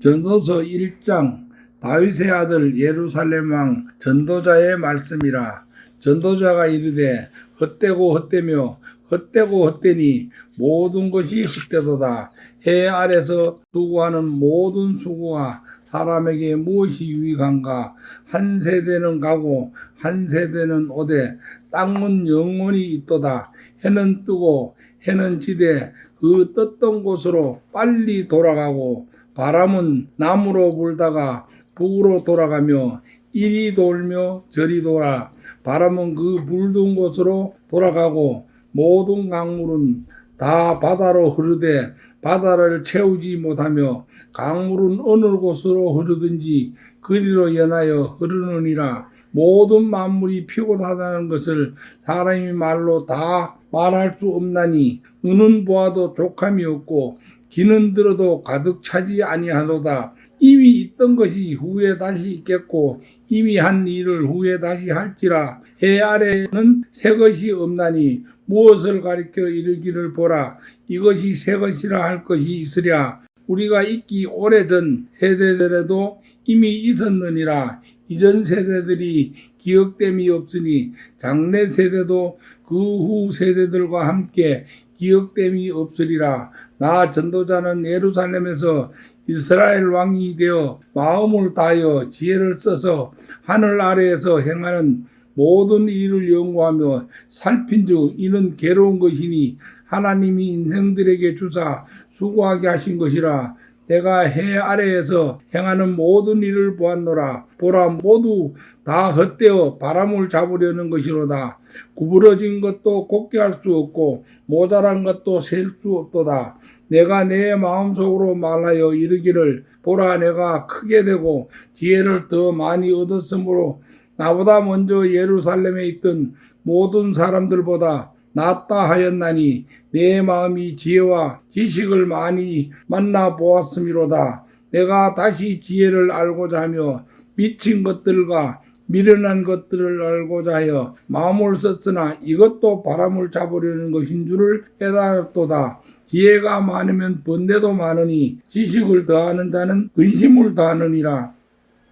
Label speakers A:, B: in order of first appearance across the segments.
A: 전도서 1장 다윗의 아들 예루살렘 왕 전도자의 말씀이라. 전도자가 이르되 헛되고 헛되며 헛되고 헛되니 모든 것이 헛되도다. 해 아래서 수고하는 모든 수고가 사람에게 무엇이 유익한가? 한 세대는 가고 한 세대는 오되 땅은 영원히 있도다. 해는 뜨고 해는 지되 그 떴던 곳으로 빨리 돌아가고 바람은 남으로 불다가 북으로 돌아가며 이리 돌며 저리 돌아. 바람은 그 불던 곳으로 돌아가고 모든 강물은 다 바다로 흐르되 바다를 채우지 못하며 강물은 어느 곳으로 흐르든지 그리로 연하여 흐르느니라. 모든 만물이 피곤하다는 것을 사람이 말로 다 말할 수 없나니 은은 보아도 족함이 없고 기는 들어도 가득 차지 아니하도다. 이미 있던 것이 후에 다시 있겠고 이미 한 일을 후에 다시 할지라. 해 아래에는 새 것이 없나니 무엇을 가리켜 이르기를 보라. 이것이 새 것이라 할 것이 있으랴. 우리가 있기 오래전 세대들에도 이미 있었느니라. 이전 세대들이 기억됨이 없으니 장래 세대도 그 후 세대들과 함께 기억됨이 없으리라. 나 전도자는 예루살렘에서 이스라엘 왕이 되어 마음을 다하여 지혜를 써서 하늘 아래에서 행하는 모든 일을 연구하며 살핀즉 이는 괴로운 것이니 하나님이 인생들에게 주사 수고하게 하신 것이라. 내가 해 아래에서 행하는 모든 일을 보았노라. 보라, 모두 다 헛되어 바람을 잡으려는 것이로다. 구부러진 것도 곱게 할 수 없고 모자란 것도 셀 수 없도다. 내가 내 마음속으로 말하여 이르기를 보라, 내가 크게 되고 지혜를 더 많이 얻었으므로 나보다 먼저 예루살렘에 있던 모든 사람들보다 낫다 하였나니 내 마음이 지혜와 지식을 많이 만나 보았음이로다. 내가 다시 지혜를 알고자 하며 미친 것들과 미련한 것들을 알고자 하여 마음을 썼으나 이것도 바람을 잡으려는 것인 줄을 깨달았도다. 지혜가 많으면 번뇌도 많으니 지식을 더하는 자는 근심을 더하느니라.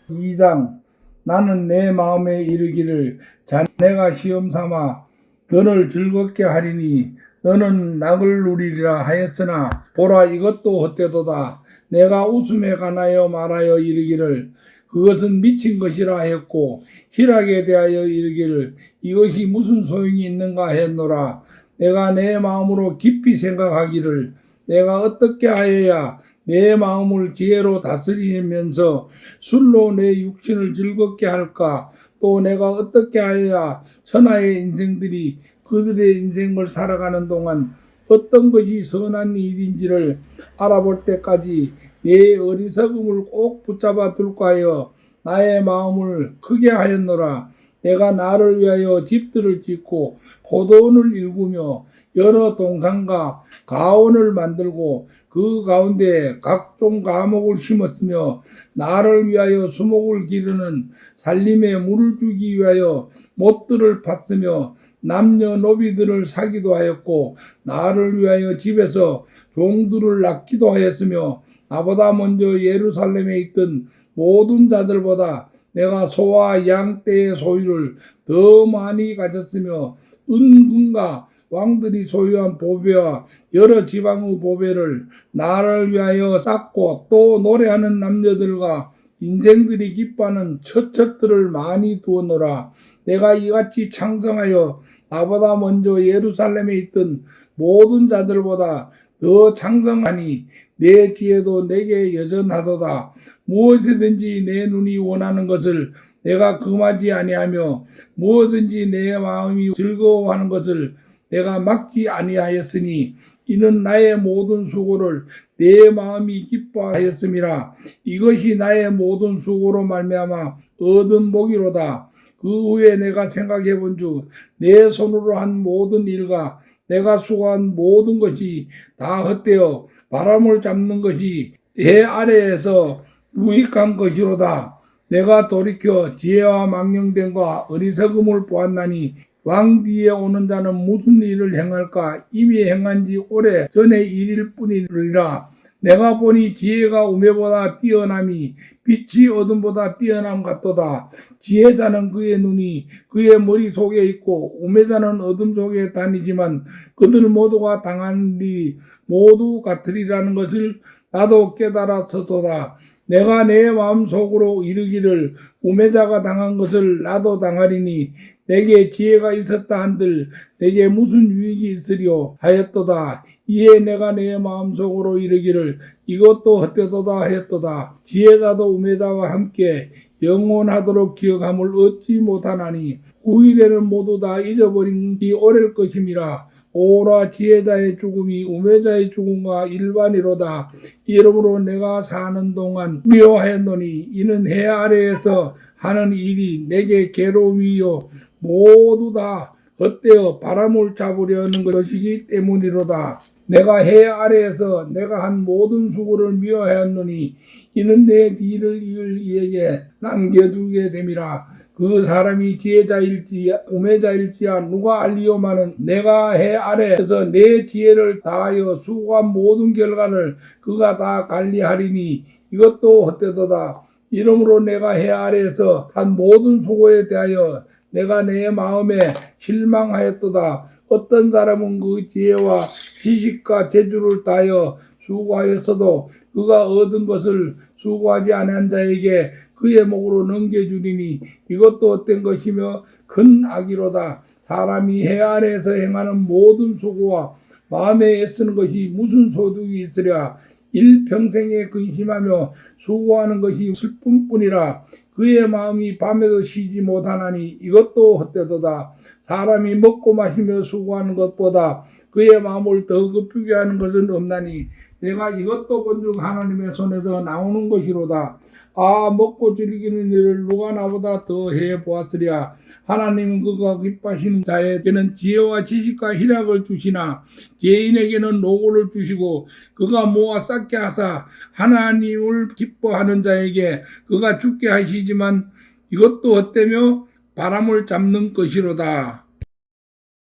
A: 2장 나는 내 마음에 이르기를 자네가 시험삼아 너를 즐겁게 하리니 너는 낙을 누리리라 하였으나 보라, 이것도 헛되도다. 내가 웃음에 관하여 말하여 이르기를 그것은 미친 것이라 하였고 희락에 대하여 이르기를 이것이 무슨 소용이 있는가 했노라. 내가 내 마음으로 깊이 생각하기를 내가 어떻게 하여야 내 마음을 지혜로 다스리면서 술로 내 육신을 즐겁게 할까? 또 내가 어떻게 하여야 천하의 인생들이 그들의 인생을 살아가는 동안 어떤 것이 선한 일인지를 알아볼 때까지 내 어리석음을 꼭 붙잡아 둘까 하여 나의 마음을 크게 하였노라. 내가 나를 위하여 집들을 짓고 포도원을 일구며 여러 동산과 가온을 만들고 그 가운데 각종 과목을 심었으며 나를 위하여 수목을 기르는 살림에 물을 주기 위하여 못들을 팠으며 남녀노비들을 사기도 하였고 나를 위하여 집에서 종들을 낳기도 하였으며 나보다 먼저 예루살렘에 있던 모든 자들보다 내가 소와 양 떼의 소유를 더 많이 가졌으며 은금과 왕들이 소유한 보배와 여러 지방의 보배를 나를 위하여 쌓고 또 노래하는 남녀들과 인생들이 기뻐하는 처처들을 많이 두었노라. 내가 이같이 창성하여 나보다 먼저 예루살렘에 있던 모든 자들보다 더 창성하니 내 지혜도 내게 여전하도다. 무엇이든지 내 눈이 원하는 것을 내가 금하지 아니하며 무엇든지 내 마음이 즐거워하는 것을 내가 막지 아니하였으니 이는 나의 모든 수고를 내 마음이 기뻐하였음이라. 이것이 나의 모든 수고로 말미암아 얻은 복이로다. 그 후에 내가 생각해 본즉 내 손으로 한 모든 일과 내가 수고한 모든 것이 다 헛되어 바람을 잡는 것이 해 아래에서 유익한 것이로다. 내가 돌이켜 지혜와 망령됨과 어리석음을 보았나니 왕 뒤에 오는 자는 무슨 일을 행할까? 이미 행한 지 오래 전의 일일 뿐이라. 내가 보니 지혜가 우매보다 뛰어남이 빛이 어둠보다 뛰어남 같도다. 지혜자는 그의 눈이 그의 머릿속에 있고 우매자는 어둠 속에 다니지만 그들 모두가 당한 일이 모두 같으리라는 것을 나도 깨달았었도다. 내가 내 마음속으로 이르기를 우매자가 당한 것을 나도 당하리니 내게 지혜가 있었다 한들 내게 무슨 유익이 있으리요 하였도다. 이에 내가 내 마음속으로 이르기를 이것도 헛되도다 하였도다. 지혜자도 우매자와 함께 영원하도록 기억함을 얻지 못하나니 후일에는 모두 다 잊어버린 지 오래일 것임이라. 오라 지혜자의 죽음이 우매자의 죽음과 일반이로다. 이러므로 내가 사는 동안 미워하였노니 이는 해 아래에서 하는 일이 내게 괴로움이요 모두 다 헛되어 바람을 잡으려는 것이기 때문이로다. 내가 해 아래에서 내가 한 모든 수고를 미워하였노니 이는 내 뒤를 이을 이에게 남겨두게 됨이라. 그 사람이 지혜자일지 우매자일지야 누가 알리오마는 내가 해 아래에서 내 지혜를 다하여 수고한 모든 결과를 그가 다 관리하리니 이것도 헛되도다. 이러므로 내가 해 아래에서 한 모든 수고에 대하여 내가 내 마음에 실망하였도다. 어떤 사람은 그 지혜와 지식과 재주를 다하여 수고하였어도 그가 얻은 것을 수고하지 않은 자에게 그의 목으로 넘겨주리니 이것도 헛된 것이며 큰 악이로다. 사람이 해 아래에서 행하는 모든 수고와 마음에 애쓰는 것이 무슨 소득이 있으랴. 일평생에 근심하며 수고하는 것이 슬픔뿐이라. 그의 마음이 밤에도 쉬지 못하나니 이것도 헛되도다. 사람이 먹고 마시며 수고하는 것보다 그의 마음을 더 급하게 하는 것은 없나니 내가 이것도 본즉 하나님의 손에서 나오는 것이로다. 아, 먹고 즐기는 일을 누가 나보다 더 해보았으랴. 하나님은 그가 기뻐하시는 자에게는 지혜와 지식과 희락을 주시나 죄인에게는 노고를 주시고 그가 모아 쌓게 하사 하나님을 기뻐하는 자에게 그가 죽게 하시지만 이것도 헛되며 바람을 잡는 것이로다.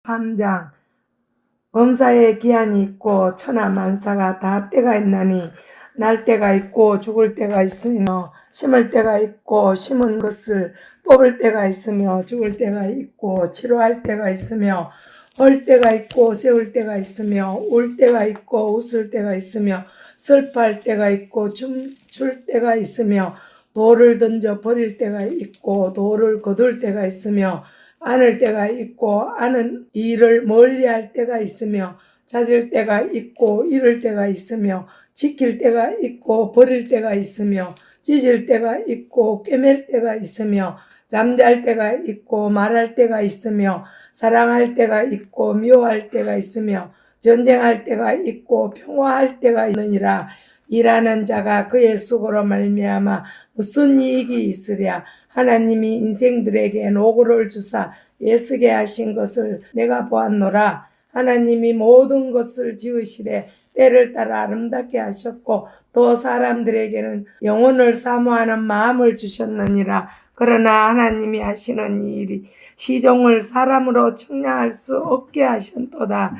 B: 3장 범사에 기한이 있고 천하만사가 다 때가 있나니 날 때가 있고 죽을 때가 있으며 심을 때가 있고 심은 것을 뽑을 때가 있으며 죽을 때가 있고 치료할 때가 있으며 헐 때가 있고 세울 때가 있으며 울 때가 있고 웃을 때가 있으며 슬퍼할 때가 있고 춤출 때가 있으며 돌을 던져 버릴 때가 있고 돌을 거둘 때가 있으며 안을 때가 있고 아는 일을 멀리할 때가 있으며 찾을 때가 있고 잃을 때가 있으며 지킬 때가 있고 버릴 때가 있으며 찢을 때가 있고 꿰맬 때가 있으며 잠잘 때가 있고 말할 때가 있으며 사랑할 때가 있고 미워할 때가 있으며 전쟁할 때가 있고 평화할 때가 있느니라. 일하는 자가 그의 수고로 말미암아 무슨 이익이 있으랴. 하나님이 인생들에게 노고를 주사 애쓰게 하신 것을 내가 보았노라. 하나님이 모든 것을 지으시되 때를 따라 아름답게 하셨고 또 사람들에게는 영혼을 사모하는 마음을 주셨느니라. 그러나 하나님이 하시는 이 일이 시종을 사람으로 측량할 수 없게 하셨도다.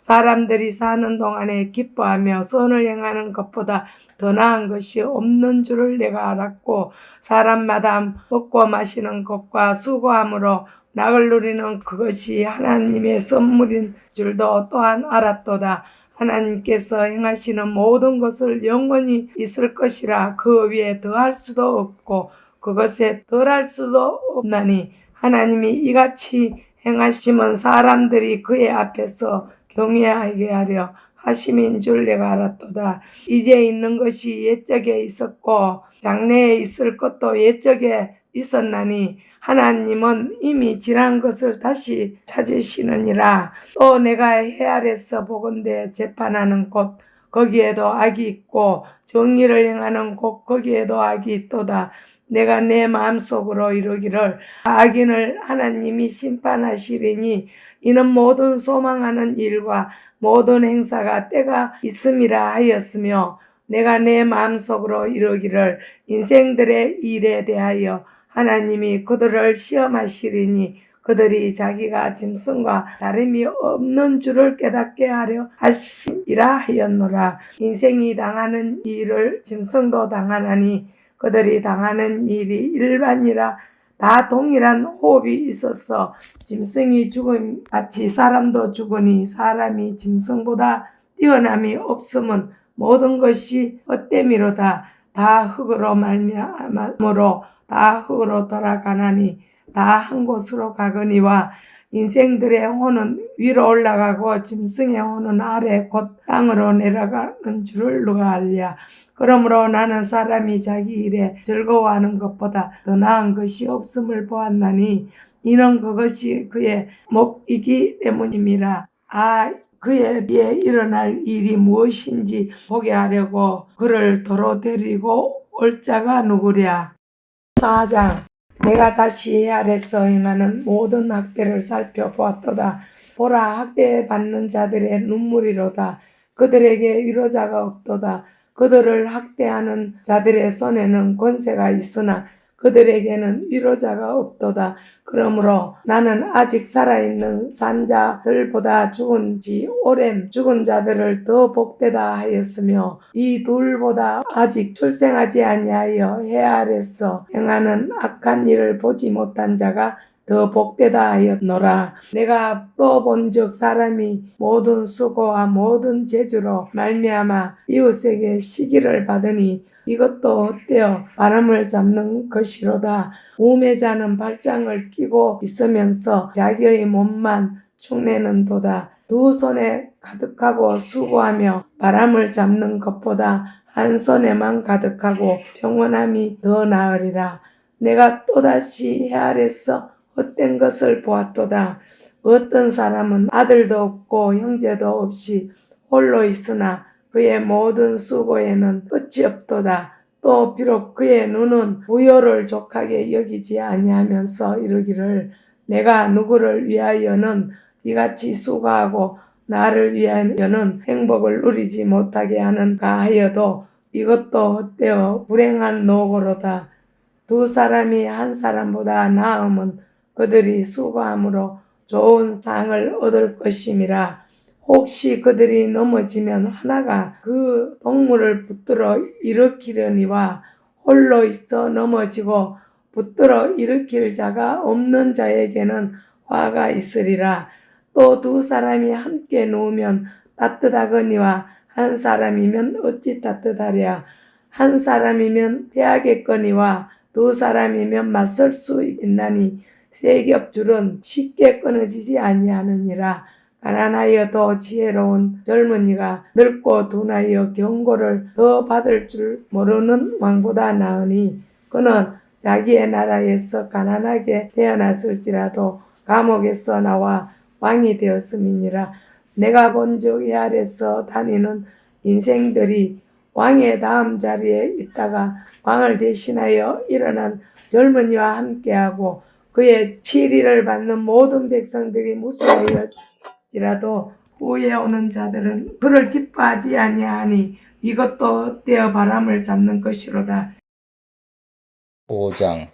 B: 사람들이 사는 동안에 기뻐하며 선을 행하는 것보다 더 나은 것이 없는 줄을 내가 알았고 사람마다 먹고 마시는 것과 수고함으로 낙을 누리는 그것이 하나님의 선물인 줄도 또한 알았도다. 하나님께서 행하시는 모든 것을 영원히 있을 것이라. 그 위에 더할 수도 없고 그것에 덜할 수도 없나니 하나님이 이같이 행하심은 사람들이 그의 앞에서 경외하게 하려 하심인 줄 내가 알았도다. 이제 있는 것이 옛적에 있었고 장래에 있을 것도 옛적에 있었나니 하나님은 이미 지난 것을 다시 찾으시느니라. 또 내가 해 아래서 보건대 재판하는 곳 거기에도 악이 있고 정의를 행하는 곳 거기에도 악이 있도다. 내가 내 마음속으로 이르기를 악인을 하나님이 심판하시리니 이는 모든 소망하는 일과 모든 행사가 때가 있음이라 하였으며 내가 내 마음속으로 이르기를 인생들의 일에 대하여 하나님이 그들을 시험하시리니 그들이 자기가 짐승과 다름이 없는 줄을 깨닫게 하려 하심이라 하였노라. 인생이 당하는 일을 짐승도 당하나니 그들이 당하는 일이 일반이라. 다 동일한 호흡이 있어서 짐승이 죽음 같이 사람도 죽으니 사람이 짐승보다 뛰어남이 없음은 모든 것이 헛됨이로다. 다 흙으로 말미암으로 다 흙으로 돌아가나니 다 한 곳으로 가거니와 인생들의 혼은 위로 올라가고 짐승의 혼은 아래 곧 땅으로 내려가는 줄을 누가 알랴. 그러므로 나는 사람이 자기 일에 즐거워하는 것보다 더 나은 것이 없음을 보았나니 이는 그것이 그의 목이기 때문임이라. 그의 뒤에 일어날 일이 무엇인지 보게 하려고 그를 도로 데리고 올 자가 누구랴. 4장. 내가 다시 헤아려서 행하는 모든 학대를 살펴보았도다. 보라, 학대받는 자들의 눈물이로다. 그들에게 위로자가 없도다. 그들을 학대하는 자들의 손에는 권세가 있으나 그들에게는 위로자가 없도다. 그러므로 나는 아직 살아있는 산자들보다 죽은 지 오랜 죽은 자들을 더 복되다 하였으며 이 둘보다 아직 출생하지 아니하여 헤아려서 행하는 악한 일을 보지 못한 자가 더 복되다 하였노라. 내가 또 본즉 사람이 모든 수고와 모든 재주로 말미암아 이웃에게 시기를 받으니 이것도 헛되어 바람을 잡는 것이로다. 우매자는 발장을 끼고 있으면서 자기의 몸만 축내는도다. 두 손에 가득하고 수고하며 바람을 잡는 것보다 한 손에만 가득하고 평온함이 더 나으리라. 내가 또다시 헤아려서 헛된 것을 보았도다. 어떤 사람은 아들도 없고 형제도 없이 홀로 있으나 그의 모든 수고에는 끝이 없도다. 또 비록 그의 눈은 부요를 족하게 여기지 아니하면서 이르기를 내가 누구를 위하여는 이같이 수고하고 나를 위하여는 행복을 누리지 못하게 하는가 하여도 이것도 헛되어 불행한 노고로다. 두 사람이 한 사람보다 나음은 그들이 수고함으로 좋은 상을 얻을 것임이라. 혹시 그들이 넘어지면 하나가 그 동물을 붙들어 일으키려니와 홀로 있어 넘어지고 붙들어 일으킬 자가 없는 자에게는 화가 있으리라. 또 두 사람이 함께 누우면 따뜻하거니와 한 사람이면 어찌 따뜻하랴. 한 사람이면 패하겠거니와 두 사람이면 맞설 수 있나니 세 겹줄은 쉽게 끊어지지 아니하느니라. 가난하여도 지혜로운 젊은이가 늙고 둔하여 경고를 더 받을 줄 모르는 왕보다 나으니 그는 자기의 나라에서 가난하게 태어났을지라도 감옥에서 나와 왕이 되었음이니라. 내가 본즉 이 아래서 다니는 인생들이 왕의 다음 자리에 있다가 왕을 대신하여 일어난 젊은이와 함께하고 그의 치리를 받는 모든 백성들이 무수하였지라도 후에 오는 자들은 그를 기뻐하지 아니하니 이것도 헛되어 바람을 잡는 것이로다.
C: 5장.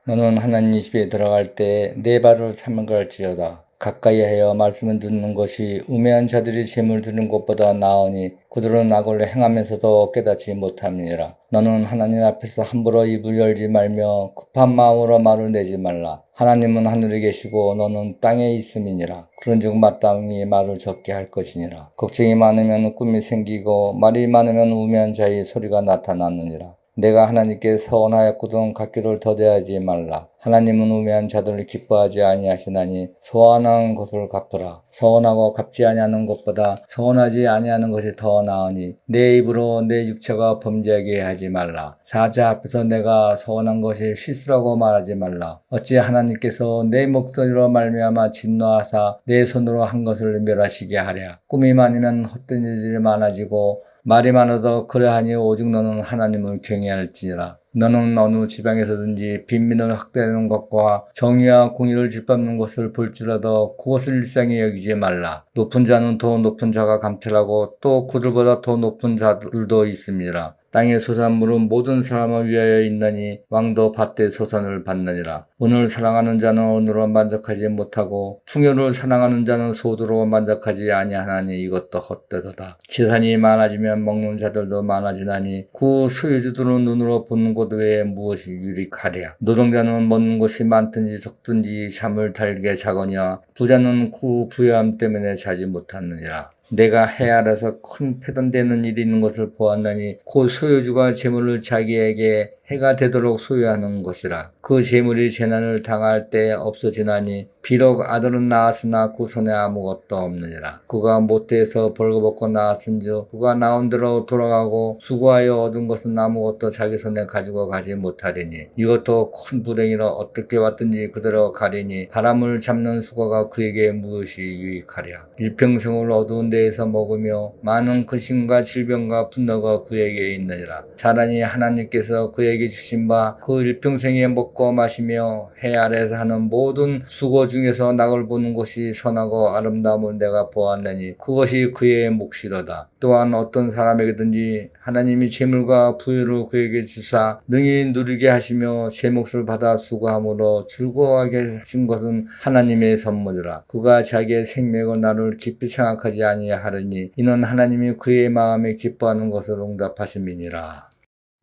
C: 너는 하나님 집에 들어갈 때 네 발을 삼갈지어다. 가까이 하여 말씀을 듣는 것이 우매한 자들이 재물 드는 것보다 나으니 그들은 악을 행하면서도 깨닫지 못함이니라. 너는 하나님 앞에서 함부로 입을 열지 말며 급한 마음으로 말을 내지 말라. 하나님은 하늘에 계시고 너는 땅에 있음이니라. 그런즉 마땅히 말을 적게 할 것이니라. 걱정이 많으면 꿈이 생기고 말이 많으면 우매한 자의 소리가 나타나느니라. 내가 하나님께 서원하였거든 갚기를 더디하지 말라. 하나님은 우매한 자들을 기뻐하지 아니하시나니 서원하는 것을 갚으라. 서원하고 갚지 아니하는 것보다 서원하지 아니하는 것이 더 나으니 내 입으로 내 육체가 범죄하게 하지 말라. 사자 앞에서 내가 서원한 것이 실수라고 말하지 말라. 어찌 하나님께서 내 목소리로 말미암아 진노하사 내 손으로 한 것을 멸하시게 하랴. 꿈이 많으면 헛된 일들이 많아지고 말이 많아도 그러하니 오직 너는 하나님을 경외할지니라. 너는 어느 지방에서든지 빈민을 학대하는 것과 정의와 공의를 짓밟는 것을 볼지라도 그것을 일상히 여기지 말라. 높은 자는 더 높은 자가 감찰하고 또 그들보다 더 높은 자들도 있습니다. 땅의 소산물은 모든 사람을 위하여 있나니 왕도 밭의 소산을 받느니라. 은을 사랑하는 자는 은으로 만족하지 못하고 풍요를 사랑하는 자는 소두로 만족하지 아니하나니 이것도 헛되도다. 재산이 많아지면 먹는 자들도 많아지나니 그 소유주들은 눈으로 보는 것 외에 무엇이 유익하랴. 노동자는 먹는 것이 많든지 적든지 잠을 달게 자거니와 부자는 그 부유함 때문에 자지 못하느니라. 내가 해 아래서 큰 패단되는 일이 있는 것을 보았나니 그 소유주가 재물을 자기에게 해가 되도록 소유하는 것이라. 그 재물이 재난을 당할 때 없어지나니 비록 아들은 낳았으나 그 손에 아무것도 없느니라. 그가 모태에서 벌거벗고 낳았은즉 그가 나온 대로 돌아가고 수고하여 얻은 것은 아무것도 자기 손에 가지고 가지 못하리니 이것도 큰 불행이라. 어떻게 왔든지 그대로 가리니 바람을 잡는 수고가 그에게 무엇이 유익하랴. 일평생을 어두운 데에서 먹으며 많은 근심과 질병과 분노가 그에게 있느니라. 사람이 하나님께서 그에게 주신 바 그 일평생에 먹고 마시며 해 아래에서 하는 모든 수고 중에서 낙을 보는 것이 선하고 아름다움을 내가 보았나니 그것이 그의 몫이로다. 또한 어떤 사람에게든지 하나님이 재물과 부유를 그에게 주사 능히 누리게 하시며 제 몫을 받아 수고함으로 즐거워하게 하신 것은 하나님의 선물이라. 그가 자기의 생명을 나를 깊이 생각하지 아니하리니 이는 하나님이 그의 마음에 기뻐하는 것을 응답하심이니라.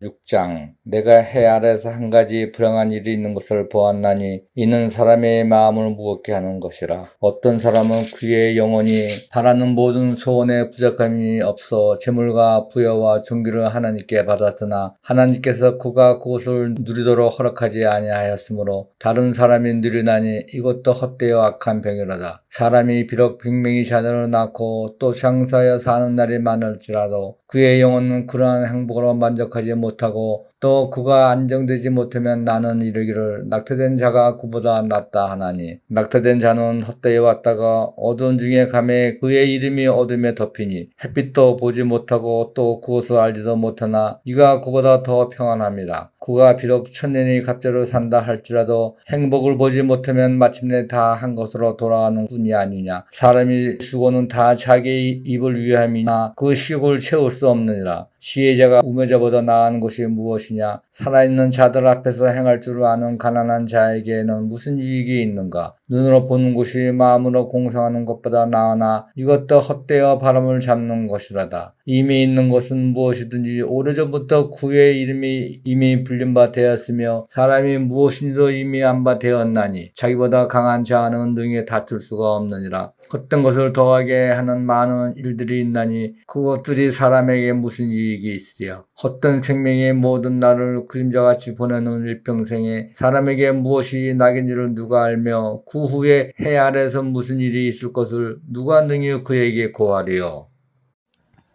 C: 6장. 내가 해 아래에서 한 가지 불행한 일이 있는 것을 보았나니 이는 사람의 마음을 무겁게 하는 것이라. 어떤 사람은 그의 영혼이 바라는 모든 소원에 부족함이 없어 재물과 부여와 존귀를 하나님께 받았으나 하나님께서 그가 그것을 누리도록 허락하지 아니하였으므로 다른 사람이 누리나니 이것도 헛되어 악한 병이로다. 사람이 비록 100명의 자녀를 낳고 또 장사하여 사는 날이 많을지라도 그의 영혼은 그러한 행복으로 만족하지 못하고 또 그가 안정되지 못하면 나는 이르기를 낙태된 자가 그보다 낫다 하나니 낙태된 자는 헛되이 왔다가 어두운 중에 가매 그의 이름이 어둠에 덮이니 햇빛도 보지 못하고 또 그것을 알지도 못하나 이가 그보다 더 평안합니다. 그가 비록 천년이 갑자로 산다 할지라도 행복을 보지 못하면 마침내 다 한 것으로 돌아가는 뿐이 아니냐. 사람이 수고는 다 자기 입을 위함이나 그 식을 채울 수 없느니라. 지혜자가 우매자보다 나은 것이 무엇이냐. 살아있는 자들 앞에서 행할 줄 아는 가난한 자에게는 무슨 이익이 있는가. 눈으로 보는 것이 마음으로 공상하는 것보다 나으나 이것도 헛되어 바람을 잡는 것이라다. 이미 있는 것은 무엇이든지 오래전부터 그의 이름이 이미 불린 바 되었으며 사람이 무엇인지도 이미 안 바 되었나니 자기보다 강한 자는 능히 다툴 수가 없느니라. 헛된 것을 더하게 하는 많은 일들이 있나니 그것들이 사람에게 무슨 이익이 있으랴. 헛된 생명의 모든 날을 그림자같이 보내는 일평생에 사람에게 무엇이 낙인지를 누가 알며 그 후에 해 아래에서 무슨 일이 있을 것을 누가 능히 그에게 고하리요.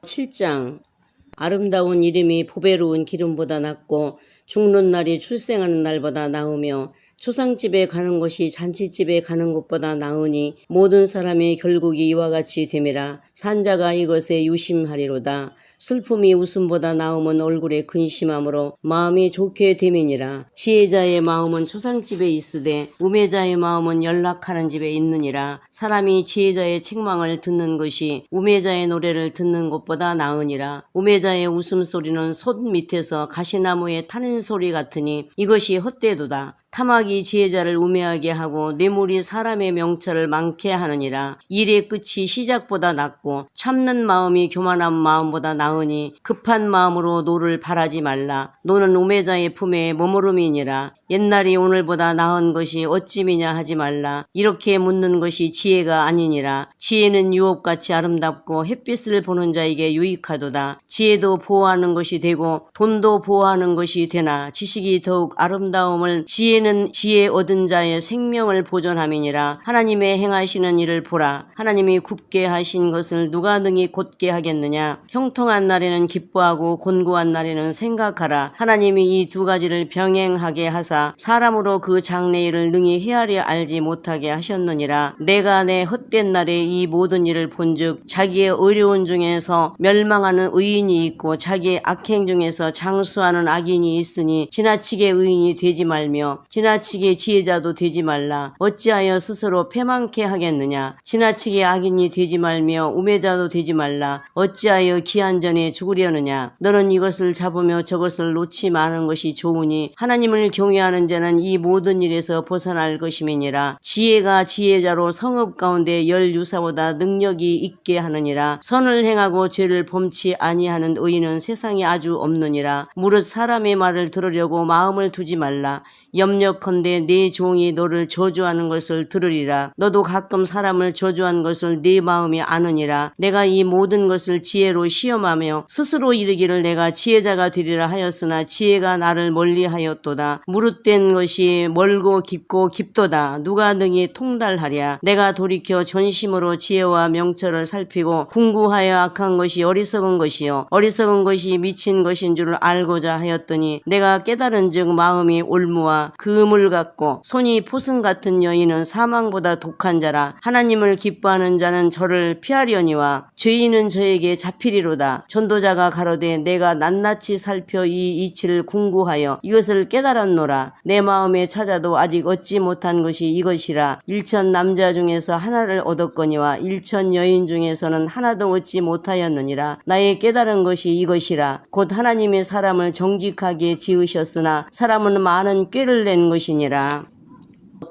D: 7장. 아름다운 이름이 보배로운 기름보다 낫고 죽는 날이 출생하는 날보다 나으며 초상집에 가는 것이 잔치집에 가는 것보다 나으니 모든 사람의 결국이 이와 같이 됨이라. 산자가 이것에 유심하리로다. 슬픔이 웃음보다 나음은 얼굴에 근심함으로 마음이 좋게 됨이니라. 지혜자의 마음은 초상집에 있으되 우매자의 마음은 연락하는 집에 있느니라. 사람이 지혜자의 책망을 듣는 것이 우매자의 노래를 듣는 것보다 나으니라. 우매자의 웃음소리는 솥 밑에서 가시나무에 타는 소리 같으니 이것이 헛되도다. 탐악이 지혜자를 우매하게 하고 뇌물이 사람의 명철을 많게 하느니라. 일의 끝이 시작보다 낫고 참는 마음이 교만한 마음보다 나으니 급한 마음으로 노를 바라지 말라. 노는 우매자의 품에 머무름이니라. 옛날이 오늘보다 나은 것이 어찌미냐 하지 말라. 이렇게 묻는 것이 지혜가 아니니라. 지혜는 유업같이 아름답고 햇빛을 보는 자에게 유익하도다. 지혜도 보호하는 것이 되고 돈도 보호하는 것이 되나 지식이 더욱 아름다움을 지혜는 지혜 얻은 자의 생명을 보존함이니라. 하나님의 행하시는 일을 보라. 하나님이 굽게 하신 것을 누가 능히 곧게 하겠느냐. 형통한 날에는 기뻐하고 곤고한 날에는 생각하라. 하나님이 이 두 가지를 병행하게 하사 하사 사람으로 그 장래일을 능히 헤아려 알지 못하게 하셨느니라. 내가 내 헛된 날에 이 모든 일을 본즉 자기의 어려운 중에서 멸망하는 의인이 있고 자기의 악행 중에서 장수하는 악인이 있으니 지나치게 의인이 되지 말며 지나치게 지혜자도 되지 말라. 어찌하여 스스로 패망케 하겠느냐. 지나치게 악인이 되지 말며 우매자도 되지 말라. 어찌하여 기한 전에 죽으려느냐. 너는 이것을 잡으며 저것을 놓지 마는 것이 좋으니 하나님을 경외하는 자는 이 모든 일에서 벗어날 것임이니라. 지혜가 지혜자로 성읍 가운데 열 유사보다 능력이 있게 하느니라. 선을 행하고 죄를 범치 아니하는 의인은 세상에 아주 없느니라. 무릇 사람의 말을 들으려고 마음을 두지 말라. 염려컨대 네 종이 너를 저주하는 것을 들으리라. 너도 가끔 사람을 저주한 것을 네 마음이 아느니라. 내가 이 모든 것을 지혜로 시험하며 스스로 이르기를 내가 지혜자가 되리라 하였으나 지혜가 나를 멀리하였도다. 무릇된 것이 멀고 깊고 깊도다. 누가 능히 통달하랴. 내가 돌이켜 전심으로 지혜와 명철을 살피고 궁구하여 악한 것이 어리석은 것이요 어리석은 것이 미친 것인 줄 알고자 하였더니 내가 깨달은즉 마음이 올무와 금을 같고 손이 포승 같은 여인은 사망보다 독한 자라. 하나님을 기뻐하는 자는 저를 피하려니와 죄인은 저에게 잡히리로다. 전도자가 가로되 내가 낱낱이 살펴 이 이치를 궁구하여 이것을 깨달았노라. 내 마음에 찾아도 아직 얻지 못한 것이 이것이라. 1000 남자 중에서 하나를 얻었거니와 1000 여인 중에서는 하나도 얻지 못하였느니라. 나의 깨달은 것이 이것이라. 곧 하나님의 사람을 정직하게 지으셨으나 사람은 많은 꾀를 낸 것이니라.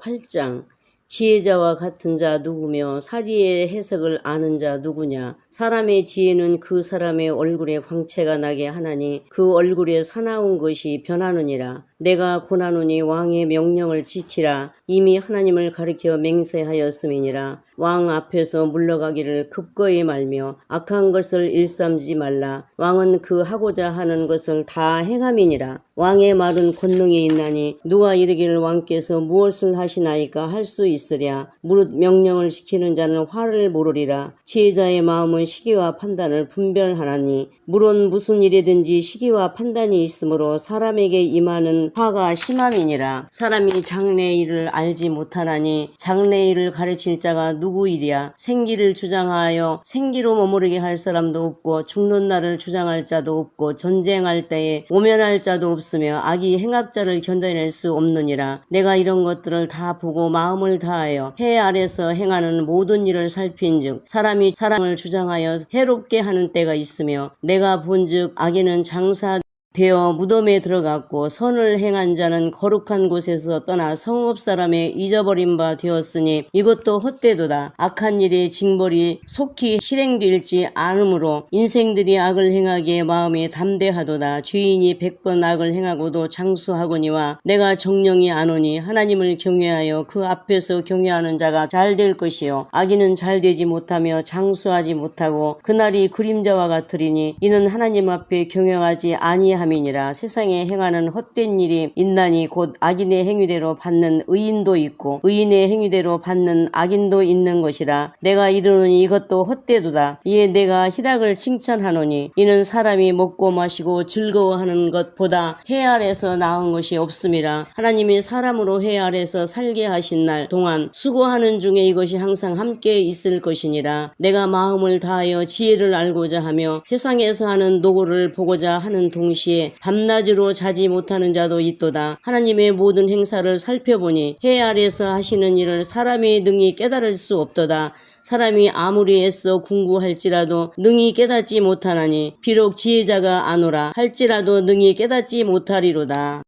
D: 8장 지혜자와 같은 자 누구며 사리의 해석을 아는 자 누구냐. 사람의 지혜는 그 사람의 얼굴에 광채가 나게 하나니 그 얼굴에 사나운 것이 변하느니라. 내가 고나노니 왕의 명령을 지키라. 이미 하나님을 가리켜 맹세하였음이니라. 왕 앞에서 물러가기를 급거이 말며 악한 것을 일삼지 말라. 왕은 그 하고자 하는 것을 다 행함이니라. 왕의 말은 권능이 있나니 누가 이르기를 왕께서 무엇을 하시나이까 할 수 있으랴. 무릇 명령을 지키는 자는 화를 모르리라. 지혜자의 마음은 시기와 판단을 분별하나니 물론 무슨 일이든지 시기와 판단이 있으므로 사람에게 임하는 화가 심함이니라. 사람이 장래의 일을 알지 못하나니 장래의 일을 가르칠 자가 누구이랴. 생기를 주장하여 생기로 머무르게 할 사람도 없고 죽는 날을 주장할 자도 없고 전쟁할 때에 오면할 자도 없으며 악이 행악자를 견뎌낼 수 없느니라. 내가 이런 것들을 다 보고 마음을 다하여 해 아래서 행하는 모든 일을 살핀즉 사람이 사람을 주장하여 해롭게 하는 때가 있으며 내가 본즉 악인은 장사되어 무덤에 들어갔고 선을 행한 자는 거룩한 곳에서 떠나 성읍 사람의 잊어버린 바 되었으니 이것도 헛되도다. 악한 일의 징벌이 속히 실행될지 아므로 인생들이 악을 행하기에 마음이 담대하도다. 죄인이 100번 악을 행하고도 장수하거니와 내가 정령이 아노니 하나님을 경외하여 그 앞에서 경외하는 자가 잘 될 것이요 악인은 잘 되지 못하며 장수하지 못하고 그날이 그림자와 같으리니 이는 하나님 앞에 경외하지 아니함이니라. 세상에 행하는 헛된 일이 있나니 곧 악인의 행위대로 받는 의인도 있고 의인의 행위대로 받는 악인도 있는 것이라. 내가 이르노니 이것도 헛되도다. 이에 내가 희락을 칭찬하노니 이는 사람이 먹고 마시고 즐거워하는 것보다 해 아래서 나은 것이 없음이라. 하나님이 사람으로 해 아래서 살게 하신 날 동안 수고하는 중에 이것이 항상 함께 있을 것이니라. 내가 마음을 다하여 지혜를 알고자 하며 세상에서 하는 노고를 보고자 하는 동시에 밤낮으로 자지 못하는 자도 있도다. 하나님의 모든 행사를 살펴보니 해 아래서 하시는 일을 사람이 능히 깨달을 수 없도다. 사람이 아무리 애써 궁구할지라도 능히 깨닫지 못하나니 비록 지혜자가 아노라 할지라도 능히 깨닫지 못하리로다.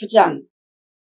E: 9장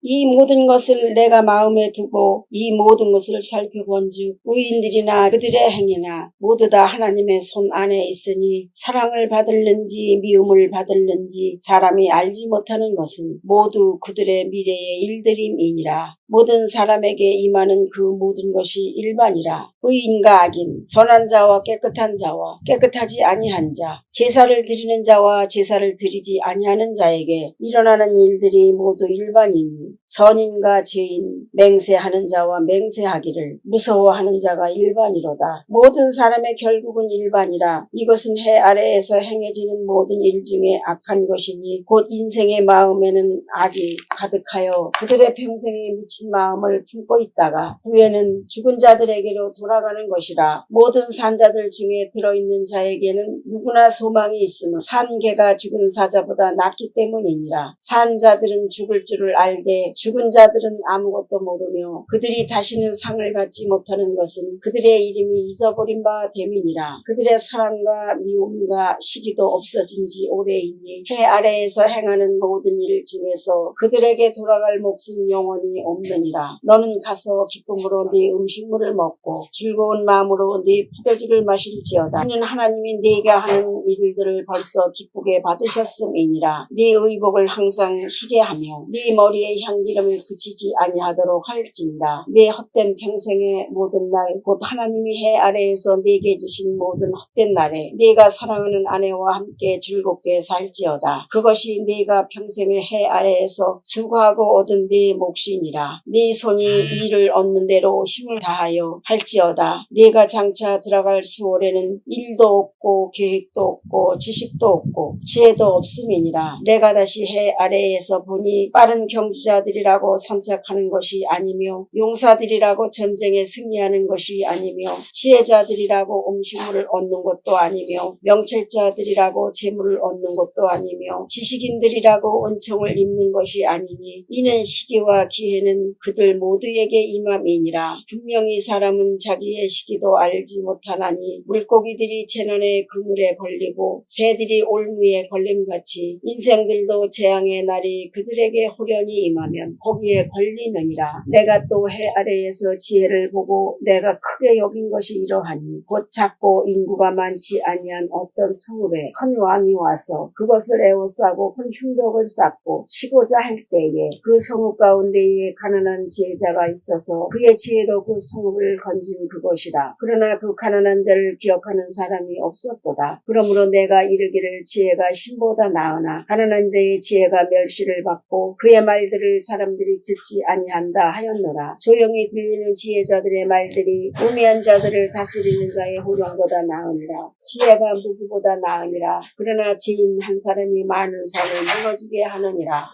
E: 이 모든 것을 내가 마음에 두고 이 모든 것을 살펴본즉 의인들이나 그들의 행위나 모두 다 하나님의 손 안에 있으니 사랑을 받을는지 미움을 받을는지 사람이 알지 못하는 것은 모두 그들의 미래의 일들임이니라. 모든 사람에게 임하는 그 모든 것이 일반이라. 의인과 악인, 선한 자와 깨끗한 자와 깨끗하지 아니한 자, 제사를 드리는 자와 제사를 드리지 아니하는 자에게 일어나는 일들이 모두 일반이니 선인과 죄인, 맹세하는 자와 맹세하기를 무서워하는 자가 일반이로다. 모든 사람의 결국은 일반이라. 이것은 해 아래에서 행해지는 모든 일 중에 악한 것이니 곧 인생의 마음에는 악이 가득하여 그들의 평생에 미친 마음을 품고 있다가 후에는 죽은 자들에게로 돌아가는 것이라. 모든 산자들 중에 들어있는 자에게는 누구나 소망이 있으며 산 개가 죽은 사자보다 낫기 때문이니라. 산 자들은 죽을 줄을 알되 죽은 자들은 아무것도 모르며 그들이 다시는 상을 받지 못하는 것은 그들의 이름이 잊어버린 바 됨이니라. 그들의 사랑과 미움과 시기도 없어진 지 오래이니 해 아래에서 행하는 모든 일 중에서 그들에게 돌아갈 몫은 영원히 없느니라. 너는 가서 기쁨으로 네 음식물을 먹고 즐거운 마음으로 네 포도주를 마실지어다. 이는 하나님이 네가 하는 일들을 벌써 기쁘게 받으셨음이니라. 네 의복을 항상 희게 하며 네 머리에 향기름을 붙이지 아니하도록 할지니라. 네 헛된 평생의 모든 날 곧 하나님이 해 아래에서 네게 주신 모든 헛된 날에 네가 사랑하는 아내와 함께 즐겁게 살지어다. 그것이 네가 평생의 해 아래에서 수고하고 얻은 네 몫이니라. 네 손이 일을 얻는 대로 힘을 다하여 할지어다. 네가 장차 들어갈 수월에는 일도 없고 계획도 없고 지식도 없고 지혜도 없음이니라. 내가 다시 해 아래에서 보니 빠른 경주자들이라고 선착하는 것이 아니며 용사들이라고 전쟁에 승리하는 것이 아니며 지혜자들이라고 음식물을 얻는 것도 아니며 명철자들이라고 재물을 얻는 것도 아니며 지식인들이라고 은총을 입는 것이 아니니 이는 시기와 기회는 그들 모두에게 임함이니라. 분명히 사람은 자기의 시기도 알지 못하나니 물고기들이 재난의 그물에 걸리고 새들이 올무에 걸림같이 인생들도 재앙의 날이 그들에게 호련히 임하면 거기에 걸리느니라. 내가 또 해 아래에서 지혜를 보고 내가 크게 여긴 것이 이러하니 곧 작고 인구가 많지 아니한 어떤 성읍에 큰 왕이 와서 그것을 에워싸고 큰 흉벽을 쌓고 치고자 할 때에 그 성읍 가운데에 가난한 지혜자가 있어서 그의 지혜로 그 성읍을 건진 그것이라. 그러나 그 가난한 자를 기억하는 사람이 없었도다. 그러므로 내가 이르기를 지혜가 신보다 나으나 가난한 자의 지혜가 멸시를 받고 그의 말들을 사람들이 듣지 아니한다 하였노라. 조용히 들리는 지혜자들의 말들이 우매한 자들을 다스리는 자의 호령보다 나으니라. 지혜가 무기보다 나으니라. 그러나 죄인 한 사람이 많은 산을 무너지게 하느니라.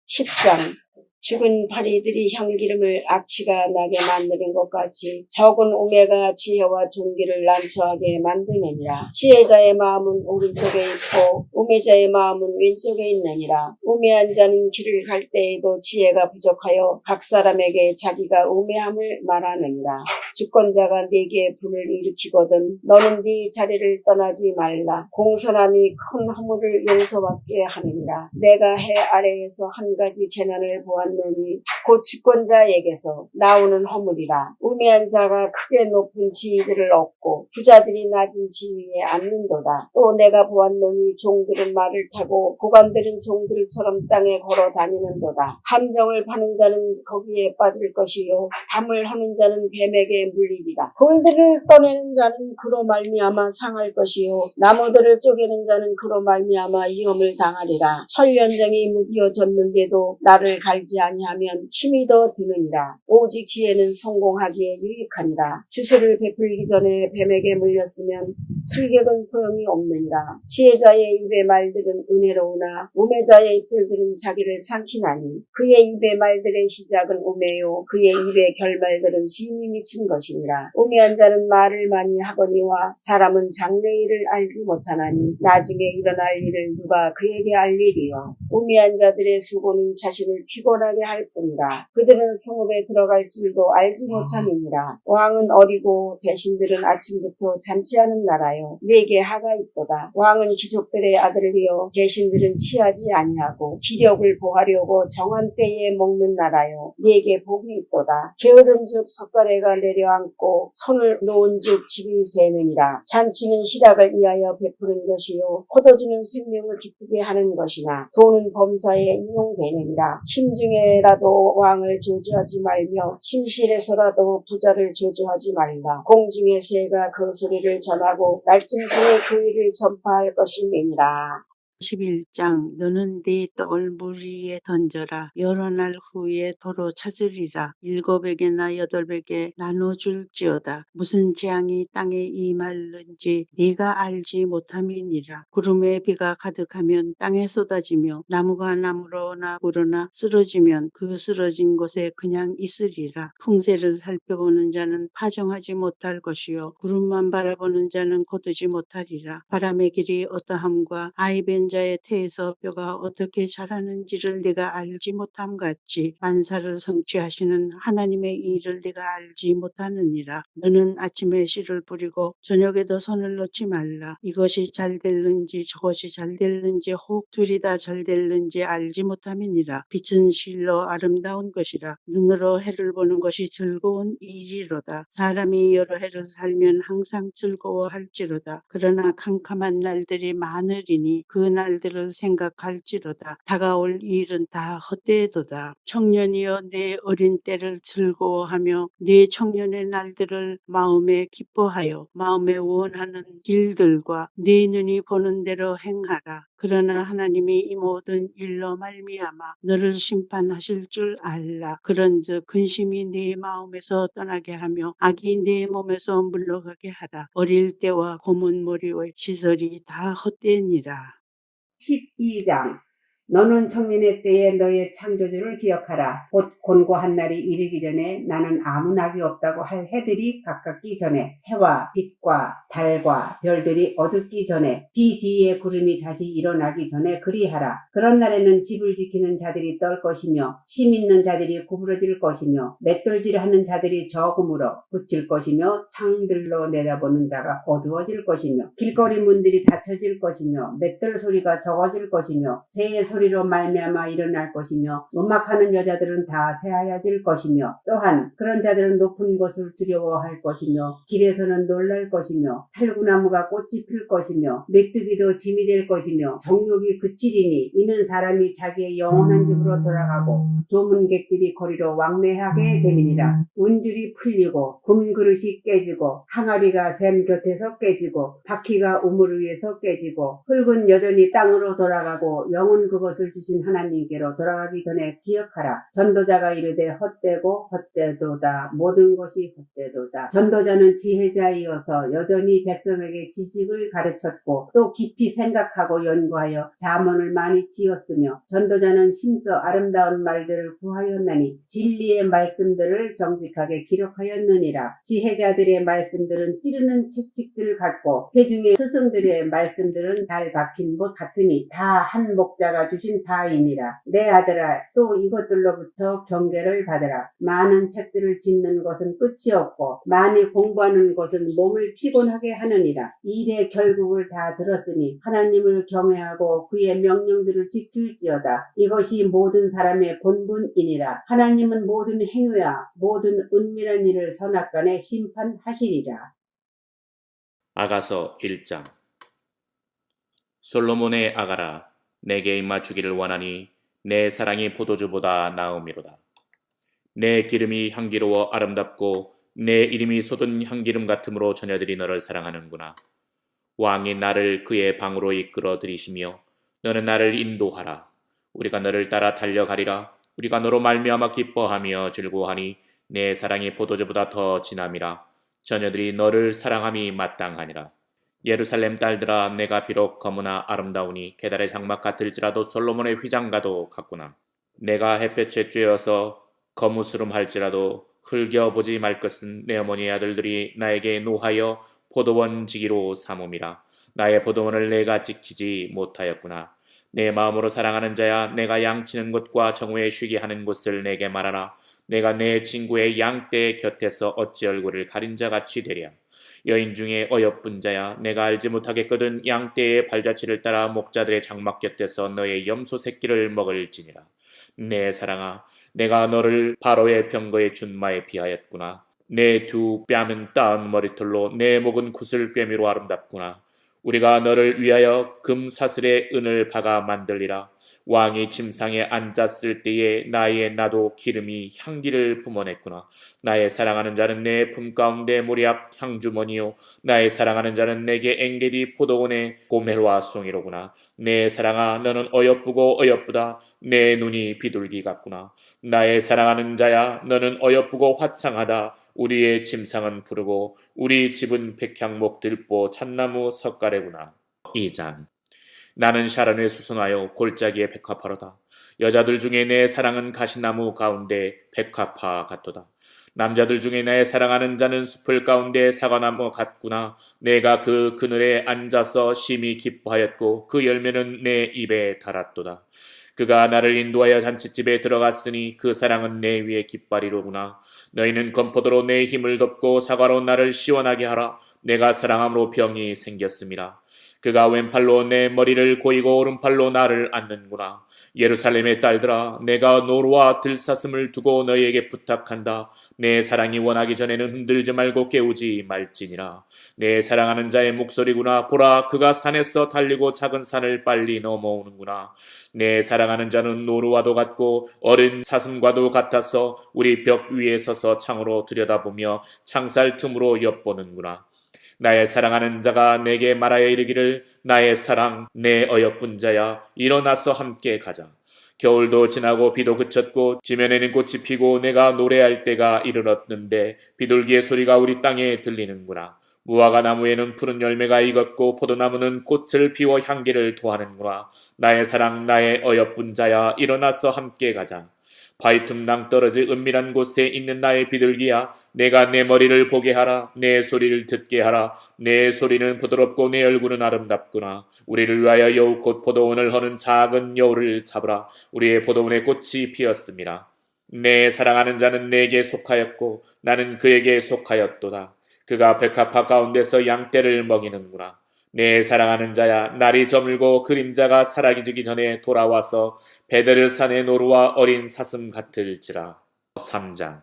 E: 10장 죽은 파리들이 향기름을 악취가 나게 만드는 것 같이 적은 우매가 지혜와 존귀를 난처하게 만드느니라. 지혜자의 마음은 오른쪽에 있고 우매자의 마음은 왼쪽에 있느니라. 우매한 자는 길을 갈 때에도 지혜가 부족하여 각 사람에게 자기가 우매함을 말하느니라. 주권자가 네게 불을 일으키거든 너는 네 자리를 떠나지 말라. 공손함이 큰 허물을 용서받게 하느니라. 내가 해 아래에서 한 가지 재난을 보았노니 곧 주권자에게서 나오는 허물이라. 우매한 자가 크게 높은 지위들을 얻고 부자들이 낮은 지위에 앉는도다. 또 내가 보았노니 종들은 말을 타고 고관들은 종들처럼 땅에 걸어 다니는도다. 함정을 파는 자는 거기에 빠질 것이요 담을 하는 자는 뱀에게 물리리라. 돌들을 떠내는 자는 그로 말미암아 상할 것이요 나무들을 쪼개는 자는 그로 말미암아 위험을 당하리라. 천련쟁이 무디어졌는데도 나를 갈지 아니하면 힘이 더 드느니라. 오직 지혜는 성공하기에 유익하니라. 주술을 베풀기 전에 뱀에게 물렸으면 술객은 소용이 없느니라. 지혜자의 입의 말들은 은혜로우나 우매자의 입술들은 자기를 삼키나니 그의 입의 말들의 시작은 우매요 그의 입의 결말들은 심히 미친 것이니라. 우매한 자는 말을 많이 하거니와 사람은 장래일을 알지 못하나니 나중에 일어날 일을 누가 그에게 알리리요. 우매한 자들의 수고는 자신을 피곤하게 할 뿐이라. 그들은 성읍에 들어갈 줄도 알지 못함이니라. 왕은 어리고 대신들은 아침부터 잠시하는 나라요 네게 하가 있도다. 왕은 귀족들의 아들이요 대신들은 취하지 아니하고 기력을 보하려고 정한 때에 먹는 나라요 네게 복이 있도다. 게으른즉 석가래가 내려앉고 손을 놓은즉 집이 새느니라. 잔치는 시락을 위하여 베푸는 것이요 포도주는 생명을 기쁘게 하는 것이나 돈은 범사에 인용되느니라. 심중에라도 왕을 저주하지 말며 침실에서라도 부자를 저주하지 말라. 공중의 새가 그 소리를 전하고 날짐승이 그 일을 전파할 것임이니라.
F: 11장 너는 네 떡을 물 위에 던져라. 여러 날 후에 도로 찾으리라. 7에게나 8에게 나눠줄지어다. 무슨 재앙이 땅에 임할는지 네가 알지 못함이니라. 구름에 비가 가득하면 땅에 쏟아지며 나무가 나무로나 불어나 쓰러지면 그 쓰러진 곳에 그냥 있으리라. 풍세를 살펴보는 자는 파정하지 못할 것이요 구름만 바라보는 자는 거두지 못하리라. 바람의 길이 어떠함과 아이벤 자의 태에서 뼈가 어떻게 자라는지를 네가 알지 못함 같이 만사를 성취하시는 하나님의 일을 네가 알지 못하느니라. 너는 아침에 씨를 뿌리고 저녁에도 손을 놓지 말라. 이것이 잘 될는지 저것이 잘 될는지 혹 둘이 다 잘 될는지 알지 못함이니라. 빛은 실로 아름다운 것이라. 눈으로 해를 보는 것이 즐거운 일이로다. 사람이 여러 해를 살면 항상 즐거워할지로다. 그러나 캄캄한 날들이 많으리니 그 날들을 생각할지로다. 다가올 일은 다 헛되도다. 청년이여 내 어린 때를 즐거워하며 내 청년의 날들을 마음에 기뻐하여 마음에 원하는 길들과 네 눈이 보는 대로 행하라. 그러나 하나님이 이 모든 일로 말미암아 너를 심판하실 줄 알라. 그런즉 근심이 네 마음에서 떠나게 하며 악이 네 몸에서 물러가게 하라. 어릴 때와 고문 머리의 시설이 다 헛되니라.
G: 12장 너는 청년의 때에 너의 창조주를 기억하라. 곧 곤고한 날이 이르기 전에 나는 아무 낙이 없다고 할 해들이 가깝기 전에 해와 빛과 달과 별들이 어둡기 전에 비 뒤에 구름이 다시 일어나기 전에 그리하라. 그런 날에는 집을 지키는 자들이 떨 것이며 심 있는 자들이 구부러질 것이며 맷돌질하는 자들이 저금으로 붙일 것이며 창들로 내다보는 자가 어두워질 것이며 길거리 문들이 닫혀질 것이며 맷돌 소리가 적어질 것이며 새의 소리로 말미암아 일어날 것이며 음악하는 여자들은 다 새하여질 것이며 또한 그런 자들은 높은 곳을 두려워할 것이며 길에서는 놀랄 것이며 살구나무가 꽃이 필 것이며 메뚜기도 짐이 될 것이며 정욕이 그치리니 이는 사람이 자기의 영원한 집으로 돌아가고 조문객들이 거리로 왕래하게 됨이니라. 운줄이 풀리고 금그릇이 깨지고 항아리가 샘 곁에서 깨지고 바퀴가 우물 위에서 깨지고 흙은 여전히 땅으로 돌아가고 영은 그것을 주신 하나님께로 돌아가기 전에 기억하라. 전도자가 이르되 헛되고 헛되도다. 모든 것이 헛되도다. 전도자는 지혜자이어서 여전히 백성에게 지식을 가르쳤고 또 깊이 생각하고 연구하여 잠언을 많이 지었으며 전도자는 힘써 아름다운 말들을 구하였나니 진리의 말씀들을 정직하게 기록하였느니라. 지혜자들의 말씀들은 찌르는 채찍들 같고 회중의 스승들의 말씀들은 잘 박힌 못 같으니 다 한 목자가 주신 바이니라. 내 아들아 또 이것들로부터 경계를 받으라. 많은 책들을 짓는 것은 끝이 없고 많이 공부하는 것은 몸을 피곤하게 하느니라. 일의 결국을 다 들었으니 하나님을 경외하고 그의 명령들을 지킬지어다. 이것이 모든 사람의 본분이니라. 하나님은 모든 행위와 모든 은밀한 일을 선악간에 심판하시리라.
H: 아가서 1장 솔로몬의 아가라 내게 입맞추기를 원하니 내 사랑이 포도주보다 나음이로다. 내 기름이 향기로워 아름답고 내 이름이 쏟은 향기름 같으므로 처녀들이 너를 사랑하는구나. 왕이 나를 그의 방으로 이끌어 들이시며 너는 나를 인도하라. 우리가 너를 따라 달려가리라. 우리가 너로 말미암아 기뻐하며 즐거워하니 내 사랑이 포도주보다 더 진함이라. 처녀들이 너를 사랑함이 마땅하니라. 예루살렘 딸들아 내가 비록 거무나 아름다우니 계달의 장막 같을지라도 솔로몬의 휘장과도 같구나. 내가 햇볕에 쬐어서 거무스름할지라도 흘겨보지 말 것은 내 어머니의 아들들이 나에게 노하여 포도원 지기로 삼음이라. 나의 포도원을 내가 지키지 못하였구나. 내 마음으로 사랑하는 자야 내가 양치는 곳과 정오에 쉬게 하는 곳을 내게 말하라. 내가 내 친구의 양떼 곁에서 어찌 얼굴을 가린 자같이 되랴. 여인 중에 어여쁜 자야 내가 알지 못하겠거든 양떼의 발자취를 따라 목자들의 장막 곁에서 너의 염소 새끼를 먹을지니라. 내 사랑아 내가 너를 바로의 병거의 준마에 비하였구나. 내 두 뺨은 따은 머리털로 내 목은 구슬꿰미로 아름답구나. 우리가 너를 위하여 금사슬에 은을 박아 만들리라. 왕이 침상에 앉았을 때에 나도 기름이 향기를 뿜어냈구나. 나의 사랑하는 자는 내 품 가운데 모략 향주머니요 나의 사랑하는 자는 내게 엥게디 포도원의 고멜과 송이로구나. 내 사랑아 너는 어여쁘고 어여쁘다. 내 눈이 비둘기 같구나. 나의 사랑하는 자야 너는 어여쁘고 화창하다. 우리의 침상은 푸르고 우리 집은 백향목 들보 잣나무 석가래구나. 2장. 나는 샤론에 수선하여 골짜기에 백합화로다. 여자들 중에 내 사랑은 가시나무 가운데 백합화 같도다. 남자들 중에 나의 사랑하는 자는 숲을 가운데 사과나무 같구나. 내가 그 그늘에 앉아서 심히 기뻐하였고 그 열매는 내 입에 달았도다. 그가 나를 인도하여 잔치집에 들어갔으니 그 사랑은 내 위에 깃발이로구나. 너희는 건포도로 내 힘을 덮고 사과로 나를 시원하게 하라. 내가 사랑함으로 병이 생겼음이라. 그가 왼팔로 내 머리를 고이고 오른팔로 나를 안는구나. 예루살렘의 딸들아, 내가 노루와 들사슴을 두고 너희에게 부탁한다. 내 사랑이 원하기 전에는 흔들지 말고 깨우지 말지니라. 내 사랑하는 자의 목소리구나. 보라, 그가 산에서 달리고 작은 산을 빨리 넘어오는구나. 내 사랑하는 자는 노루와도 같고 어린 사슴과도 같아서 우리 벽 위에 서서 창으로 들여다보며 창살 틈으로 엿보는구나. 나의 사랑하는 자가 내게 말하여 이르기를 나의 사랑 내 어여쁜 자야 일어나서 함께 가자. 겨울도 지나고 비도 그쳤고 지면에는 꽃이 피고 내가 노래할 때가 이르렀는데 비둘기의 소리가 우리 땅에 들리는구나. 무화과 나무에는 푸른 열매가 익었고 포도나무는 꽃을 피워 향기를 토하는구나. 나의 사랑 나의 어여쁜 자야 일어나서 함께 가자. 바위 틈 낭떠러지 은밀한 곳에 있는 나의 비둘기야, 내가 내 머리를 보게 하라. 내 소리를 듣게 하라. 내 소리는 부드럽고 내 얼굴은 아름답구나. 우리를 위하여 여우 곧 포도원을 허는 작은 여우를 잡으라. 우리의 포도원에 꽃이 피었습니다. 내 사랑하는 자는 내게 속하였고 나는 그에게 속하였도다. 그가 백합화 가운데서 양떼를 먹이는구나. 내 사랑하는 자야, 날이 저물고 그림자가 사라지기 전에 돌아와서 베데르산의 노루와 어린 사슴 같을지라. 3장.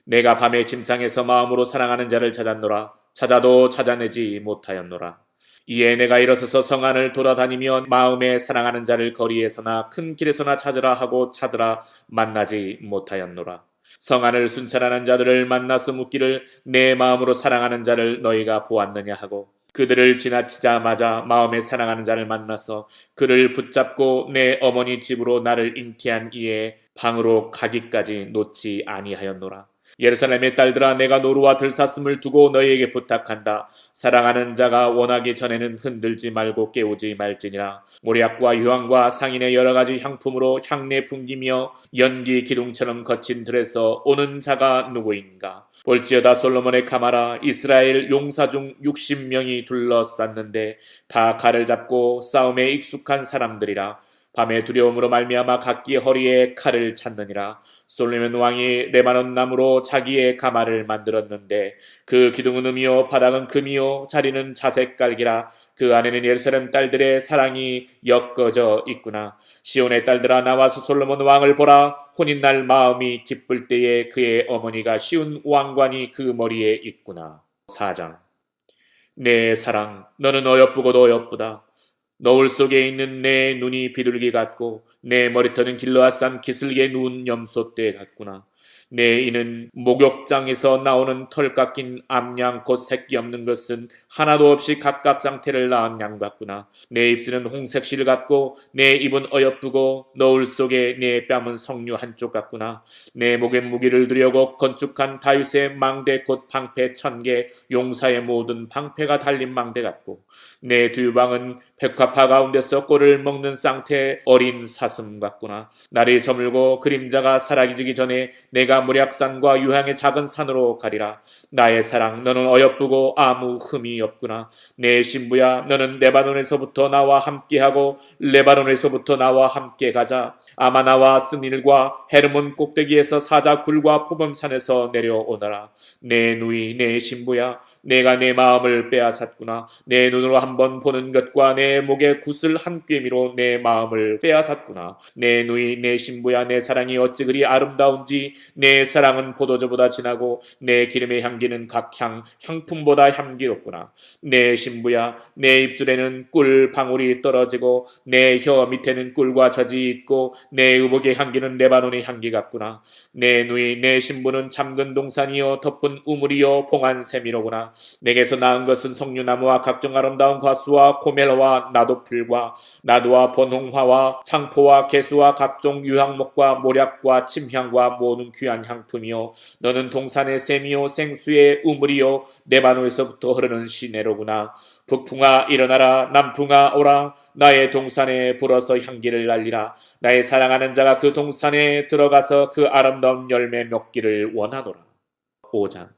H: 내가 밤의 침상에서 마음으로 사랑하는 자를 찾았노라. 찾아도 찾아내지 못하였노라. 이에 내가 일어서서 성 안을 돌아다니며 마음에 사랑하는 자를 거리에서나 큰 길에서나 찾으라 하고 찾으라 만나지 못하였노라. 성 안을 순찰하는 자들을 만나서 묻기를 내 마음으로 사랑하는 자를 너희가 보았느냐 하고 그들을 지나치자마자 마음에 사랑하는 자를 만나서 그를 붙잡고 내 어머니 집으로 나를 잉태한 이에 방으로 가기까지 놓지 아니하였노라. 예루살렘의 딸들아, 내가 노루와 들사슴을 두고 너희에게 부탁한다. 사랑하는 자가 원하기 전에는 흔들지 말고 깨우지 말지니라. 모략과 유황과 상인의 여러 가지 향품으로 향내 풍기며 연기 기둥처럼 거친 들에서 오는 자가 누구인가? 볼지어다 솔로몬의 카마라, 이스라엘 용사 중 60명이 둘러쌌는데 다 칼을 잡고 싸움에 익숙한 사람들이라. 밤의 두려움으로 말미암아 각기 허리에 칼을 찾느니라. 솔로몬 왕이 레바논 나무로 자기의 가마를 만들었는데 그 기둥은 금이요 바닥은 금이요 자리는 자색 깔기라. 그 안에는 예루살렘 딸들의 사랑이 엮어져 있구나. 시온의 딸들아, 나와서 솔로몬 왕을 보라. 혼인날 마음이 기쁠 때에 그의 어머니가 씌운 왕관이 그 머리에 있구나. 4장. 내 사랑, 너는 어여쁘고도 어여쁘다. 너울 속에 있는 내 눈이 비둘기 같고 내 머리털은 길러앗산 기슭에 누운 염소떼 같구나. 내 이는 목욕장에서 나오는 털 깎인 암양 곧 새끼 없는 것은 하나도 없이 각각 상태를 낳은 양 같구나. 내 입술은 홍색 실 같고 내 입은 어여쁘고 너울 속에 내 뺨은 석류 한쪽 같구나. 내 목에 무기를 두려고 건축한 다윗의 망대 곧 방패 1000개 용사의 모든 방패가 달린 망대 같고 내 두유방은 백합화 가운데서 꼴을 먹는 쌍태 어린 사슴 같구나. 날이 저물고 그림자가 사라지기 전에 내가 모략산과 유향의 작은 산으로 가리라. 나의 사랑, 너는 어여쁘고 아무 흠이 없구나. 내 신부야, 너는 레바논에서부터 나와 함께하고 레바논에서부터 나와 함께 가자. 아마나와 스닐과 헤르몬 꼭대기에서 사자 굴과 포범산에서 내려오너라. 내 누이, 내 신부야, 내가 내 마음을 빼앗았구나. 내 눈으로 한번 보는 것과 내 목에 구슬 한 꿰미로 내 마음을 빼앗았구나. 내 누이, 내 신부야, 내 사랑이 어찌 그리 아름다운지. 내 사랑은 포도주보다 진하고 내 기름의 향기는 각 향품보다 향기롭구나. 내 신부야, 내 입술에는 꿀 방울이 떨어지고 내 혀 밑에는 꿀과 젖이 있고 내 의복의 향기는 레바논의 향기 같구나. 내 누이, 내 신부는 잠근 동산이요 덮은 우물이요 봉한 샘이로구나. 아니하구나. 내게서 나은 것은 석류나무와 각종 아름다운 과수와 고멜화와 나도풀과 나두와 번홍화와 창포와 개수와 각종 유향목과 모략과 침향과 모든 귀한 향품이요 너는 동산의 샘이요 생수의 우물이요 레바논에서부터 흐르는 시내로구나. 북풍아 일어나라, 남풍아 오라. 나의 동산에 불어서 향기를 날리라. 나의 사랑하는 자가 그 동산에 들어가서 그 아름다운 열매 맺기를 원하노라. 5장.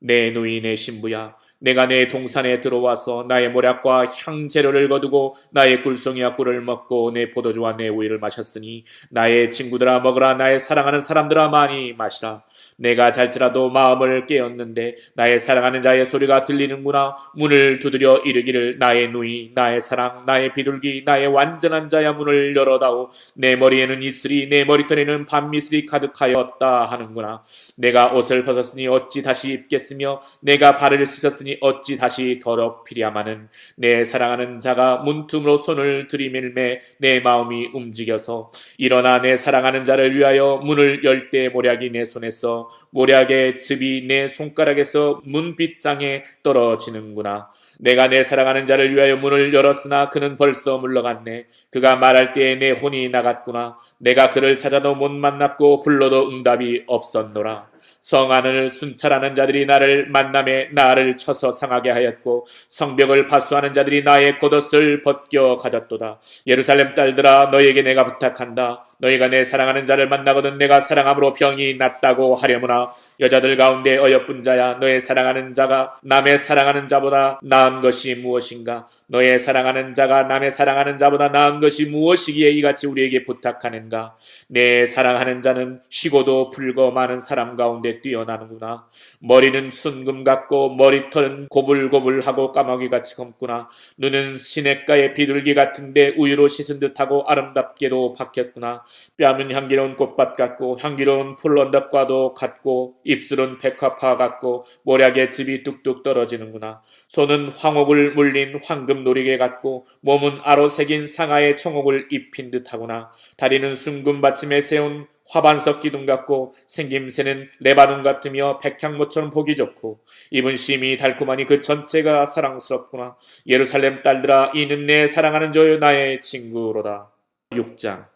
H: 내 누이 내 신부야, 내가 내 동산에 들어와서 나의 모략과 향재료를 거두고 나의 꿀송이와 꿀을 먹고 내 포도주와 내 우유를 마셨으니 나의 친구들아 먹으라. 나의 사랑하는 사람들아 많이 마시라. 내가 잘지라도 마음을 깨었는데 나의 사랑하는 자의 소리가 들리는구나. 문을 두드려 이르기를 나의 누이, 나의 사랑, 나의 비둘기, 나의 완전한 자야 문을 열어다오. 내 머리에는 이슬이, 내 머리털에는 밤이슬이 가득하였다 하는구나. 내가 옷을 벗었으니 어찌 다시 입겠으며 내가 발을 씻었으니 어찌 다시 더럽히랴마는. 내 사랑하는 자가 문틈으로 손을 들이밀매 내 마음이 움직여서 일어나 내 사랑하는 자를 위하여 문을 열 때 모략이 내 손에서 모략의 즙이 내 손가락에서 문빗장에 떨어지는구나. 내가 내 사랑하는 자를 위하여 문을 열었으나 그는 벌써 물러갔네. 그가 말할 때에 내 혼이 나갔구나. 내가 그를 찾아도 못 만났고 불러도 응답이 없었노라. 성 안을 순찰하는 자들이 나를 만남에 나를 쳐서 상하게 하였고 성벽을 파수하는 자들이 나의 겉옷을 벗겨 가졌도다. 예루살렘 딸들아, 너에게 내가 부탁한다. 너희가 내 사랑하는 자를 만나거든 내가 사랑함으로 병이 낫다고 하려무나. 여자들 가운데 어여쁜 자야, 너의 사랑하는 자가 남의 사랑하는 자보다 나은 것이 무엇인가? 너의 사랑하는 자가 남의 사랑하는 자보다 나은 것이 무엇이기에 이같이 우리에게 부탁하는가? 내 사랑하는 자는 쉬고도 불거 많은 사람 가운데 뛰어나는구나. 머리는 순금 같고 머리털은 고불고불하고 까마귀같이 검구나. 눈은 시냇가의 비둘기 같은데 우유로 씻은 듯하고 아름답게도 박혔구나. 뺨은 향기로운 꽃밭 같고 향기로운 풀언덕과도 같고 입술은 백화파 같고 모략의 즙이 뚝뚝 떨어지는구나. 손은 황옥을 물린 황금 놀이개 같고 몸은 아로 새긴 상아의 청옥을 입힌 듯하구나. 다리는 순금 받침에 세운 화반석 기둥 같고 생김새는 레바논 같으며 백향모처럼 보기 좋고 입은 심이 달콤하니 그 전체가 사랑스럽구나. 예루살렘 딸들아, 이는 내 사랑하는 자요 나의 친구로다. 6장.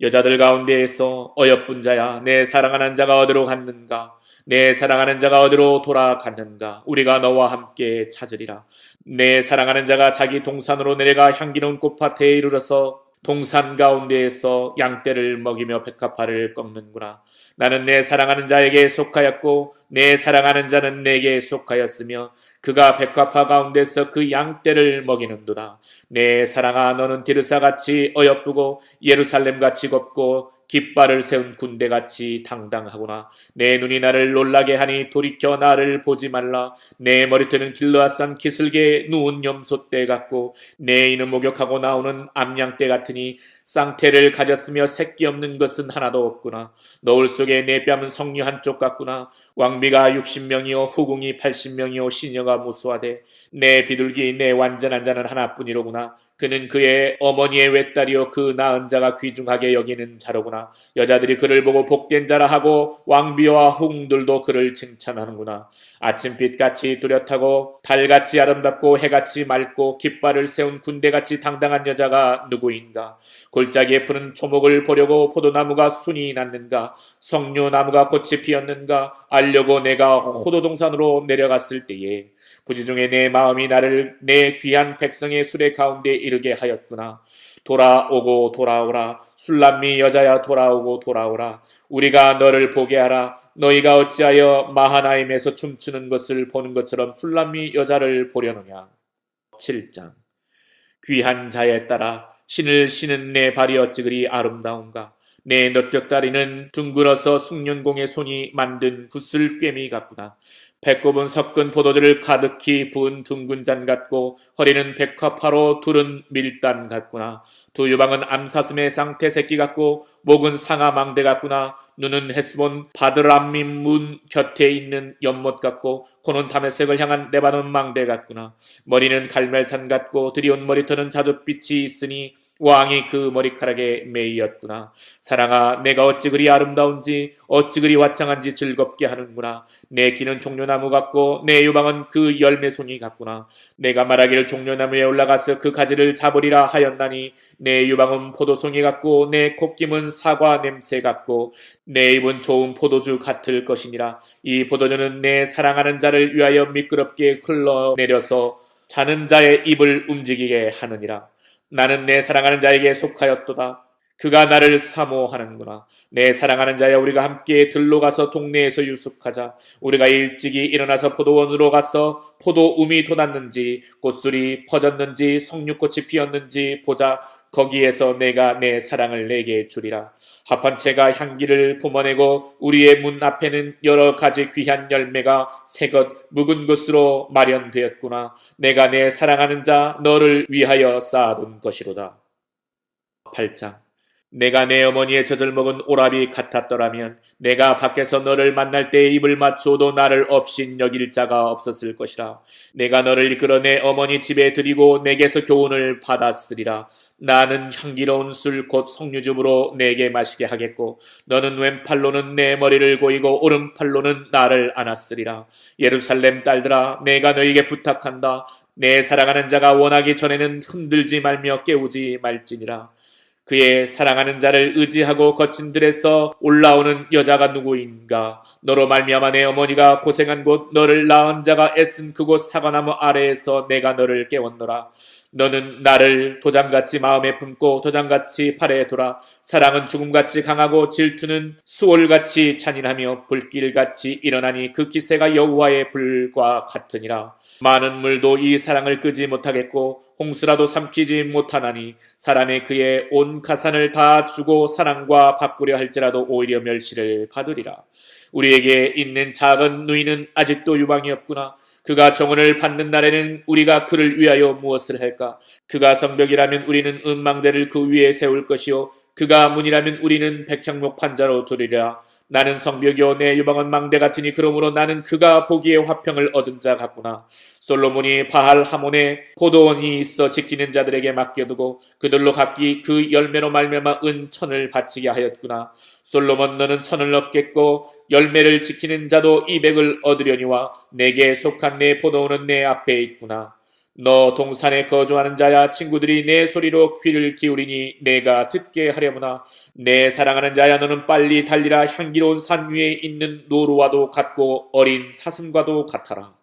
H: 여자들 가운데에서 어여쁜 자야, 내 사랑하는 자가 어디로 갔는가? 내 사랑하는 자가 어디로 돌아갔는가? 우리가 너와 함께 찾으리라. 내 사랑하는 자가 자기 동산으로 내려가 향기로운 꽃밭에 이르러서 동산 가운데에서 양떼를 먹이며 백합화를 꺾는구나. 나는 내 사랑하는 자에게 속하였고 내 사랑하는 자는 내게 속하였으며 그가 백합화 가운데서 그 양떼를 먹이는도다. 내 사랑아, 너는 디르사같이 어여쁘고 예루살렘같이 곱고 깃발을 세운 군대같이 당당하구나. 내 눈이 나를 놀라게 하니 돌이켜 나를 보지 말라. 내 머리털은 길르앗산 기슭에 누운 염소떼 같고 내 이는 목욕하고 나오는 암양떼 같으니 쌍태를 가졌으며 새끼 없는 것은 하나도 없구나. 너울 속에 내 뺨은 석류 한쪽 같구나. 왕비가 60명이요 후궁이 80명이요 시녀가 무수하되 내 비둘기 내 완전한 자는 하나뿐이로구나. 그는 그의 어머니의 외딸이요 그 낳은 자가 귀중하게 여기는 자로구나. 여자들이 그를 보고 복된 자라 하고 왕비와 후궁들도 그를 칭찬하는구나. 아침빛같이 뚜렷하고 달같이 아름답고 해같이 맑고 깃발을 세운 군대같이 당당한 여자가 누구인가? 골짜기에 푸는 초목을 보려고 포도나무가 순이 났는가? 석류나무가 꽃이 피었는가? 알려고 내가 호도동산으로 내려갔을 때에 부지중에 내 마음이 나를 내 귀한 백성의 수레 가운데 이르게 하였구나. 돌아오고 돌아오라. 술람미 여자야, 돌아오고 돌아오라. 우리가 너를 보게 하라. 너희가 어찌하여 마하나임에서 춤추는 것을 보는 것처럼 술람미 여자를 보려느냐. 7장. 귀한 자에 따라 신을 신은 내 발이 어찌 그리 아름다운가. 내 넉적다리는 둥글어서 숭년공의 손이 만든 구슬꿰미 같구나. 배꼽은 섞은 포도주를 가득히 부은 둥근 잔 같고 허리는 백화파로 두른 밀단 같구나. 두 유방은 암사슴의 쌍태 새끼 같고 목은 상아 망대 같구나. 눈은 헤스본 바드람밈 문 곁에 있는 연못 같고 코는 다메섹을 향한 레바논 망대 같구나. 머리는 갈멜산 같고 드리온 머리털은 자줏빛이 있으니 왕이 그 머리카락에 매이었구나. 사랑아, 내가 어찌 그리 아름다운지 어찌 그리 화창한지 즐겁게 하는구나. 내 귀는 종려나무 같고 내 유방은 그 열매송이 같구나. 내가 말하기를 종려나무에 올라가서 그 가지를 잡으리라 하였나니 내 유방은 포도송이 같고 내 콧김은 사과 냄새 같고 내 입은 좋은 포도주 같을 것이니라. 이 포도주는 내 사랑하는 자를 위하여 미끄럽게 흘러내려서 자는 자의 입을 움직이게 하느니라. 나는 내 사랑하는 자에게 속하였도다. 그가 나를 사모하는구나. 내 사랑하는 자여, 우리가 함께 들로 가서 동네에서 유숙하자. 우리가 일찍이 일어나서 포도원으로 가서 포도움이 돋았는지 꽃술이 퍼졌는지 석류꽃이 피었는지 보자. 거기에서 내가 내 사랑을 내게 주리라. 합판체가 향기를 뿜어내고 우리의 문 앞에는 여러 가지 귀한 열매가 새것 묵은 것으로 마련되었구나. 내가 내 사랑하는 자 너를 위하여 쌓아둔 것이로다. 8장. 내가 내 어머니의 젖을 먹은 오라비 같았더라면 내가 밖에서 너를 만날 때에 입을 맞추어도 나를 없인 여길 자가 없었을 것이라. 내가 너를 이끌어 내 어머니 집에 들이고 내게서 교훈을 받았으리라. 나는 향기로운 술 곧 석류즙으로 내게 마시게 하겠고 너는 왼팔로는 내 머리를 고이고 오른팔로는 나를 안았으리라. 예루살렘 딸들아, 내가 너에게 부탁한다. 내 사랑하는 자가 원하기 전에는 흔들지 말며 깨우지 말지니라. 그의 사랑하는 자를 의지하고 거친 들에서 올라오는 여자가 누구인가? 너로 말미암아 내 어머니가 고생한 곳, 너를 낳은 자가 애쓴 그곳 사과나무 아래에서 내가 너를 깨웠노라. 너는 나를 도장같이 마음에 품고 도장같이 팔에 둬라. 사랑은 죽음같이 강하고 질투는 수월같이 잔인하며 불길같이 일어나니 그 기세가 여호와의 불과 같으니라. 많은 물도 이 사랑을 끄지 못하겠고 홍수라도 삼키지 못하나니 사람의 그의 온 가산을 다 주고 사랑과 바꾸려 할지라도 오히려 멸시를 받으리라. 우리에게 있는 작은 누이는 아직도 유방이 없구나. 그가 정언을 받는 날에는 우리가 그를 위하여 무엇을 할까? 그가 성벽이라면 우리는 음망대를 그 위에 세울 것이요 그가 문이라면 우리는 백향목 판자로 두리라. 나는 성벽이요 내 유방은 망대 같으니 그러므로 나는 그가 보기에 화평을 얻은 자 같구나. 솔로몬이 바알 하몬에 포도원이 있어 지키는 자들에게 맡겨두고 그들로 각기 그 열매로 말미암아 은천을 바치게 하였구나. 솔로몬, 너는 천을 얻겠고 열매를 지키는 자도 200을 얻으려니와 내게 속한 내 포도원은 내 앞에 있구나. 너 동산에 거주하는 자야, 친구들이 내 소리로 귀를 기울이니 내가 듣게 하려무나. 내 사랑하는 자야, 너는 빨리 달리라. 향기로운 산 위에 있는 노루와도 같고 어린 사슴과도 같아라.